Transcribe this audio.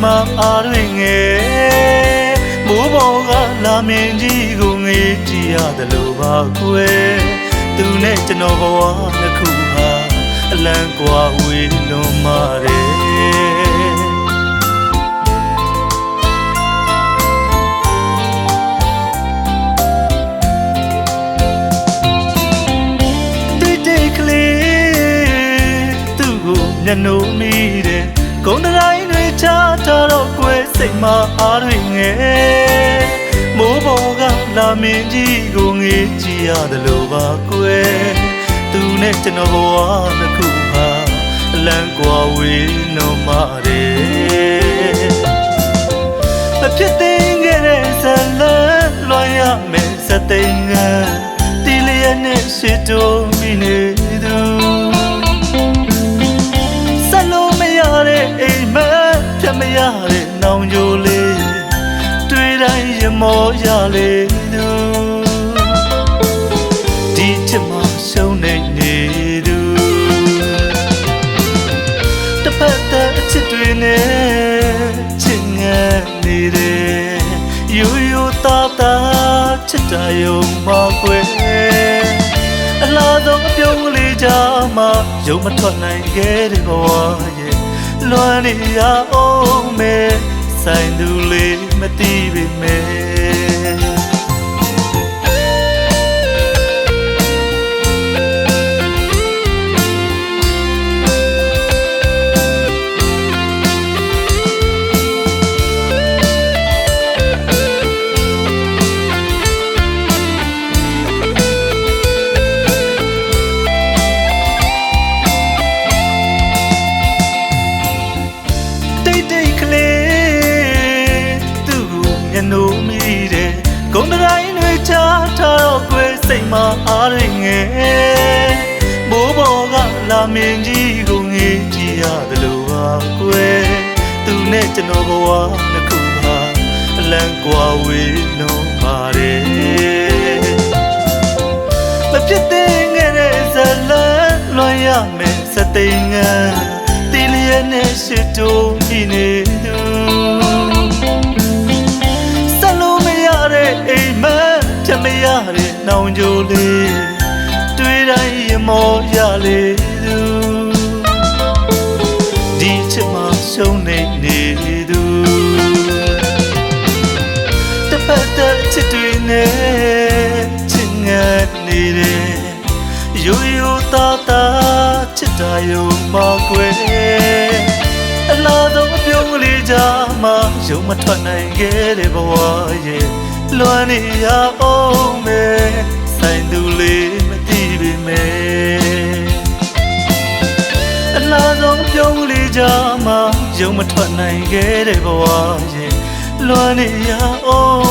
မှာအားတွေငယ်မိုးပေါ်ကလာမင်းကြီးကိုငေးကြည့်ရတယ်လို့ပါကွယ်သူနဲ့ကျွန်တော်ဘဝနှစ်ခုဟာအလံကွာဝေးလွန်မာတယ်ညနိုးမိတဲ့ဂုံတိုင်းတွေချထားတော့ကွယ်စိတ်မအားတွေငယ်မိုးပေါ်ကလာမင်းကြီးကိုငေးကြည့်ရတယ်လို့ပါကွယ်သူနဲ့ကျွန်တော်ဘဝနှစ်ခုဟာအလံကွာဝေးလွန်မာတယ်မဖြစ်သေးခဲ့တဲ့ဇလန်လွှမ်းရမယ်စသိင္ကန်းတီလျက်နဲ့ရှိတိုးမိနေသူအိမ်မက်ဖြတ်မရတဲ့နောင်ကြိုလေးတွေ့တိုင်းရမောရလေသူဒီချစ်မှရှုံးနေသူတစ်ဖက်တဲ့အချစ်တွေနဲ့ချစ်ငတ်နေတယ်ယူယူသားသားချစ်တာယုံမကွယ်အလားဆုံးအပြုံးလေးကြမှာယုံမထွက်နိုင်ခဲ့တဲ့ဘဝရဲ့လွမ်းနေရအောင်မယ်ဆိုင်သူလေးမသိပေမဲ့နိုးမိတဲ့ဂုံတိုင်းတွေချထားတော့ကွယ်စိတ်မအားတွေငယ်မိုးပေါ်ကလာမင်းကြီးကိုငေးကြည့်ရတယ်လို့ပါကွယ်သူနဲ့ကျွန်တော်ဘဝနှစ်ခုဟာအလံကွာဝေးလွန်ပါတယ်မဖြစ်သေးခဲ့တဲ့ဇလန်လွှမ်းရမယ်စသိင္ကန်းတီလျက်နဲ့ရှိတိုးမိနေသူအိမ်မက်ဖြတ်မရတဲ့နောင်ကြိုလေးတွေ့တိုင်းရမောရလေသူဒီချစ်မှရှုံးနေသူတစ်ဖက်တဲ့ချစ်တွေနဲ့ချစ်ငတ်နေတယ်ယူယူသားသားချစ်တာယုံမကွယ်အလားဆုံးအပြုံးလေးကြမှာယုံမထွက်နိုင်ခဲ့တဲ့ဘဝရဲ့လွမ်းနေရအောင်မယ်ဆိုင်သူလေးမသိပေမဲ့အလားဆုံးပြုံးလေးကြမှာယုံမထွက်နိုင်ခဲ့တဲ့ဘဝရဲ့လွမ်းနေရအောင်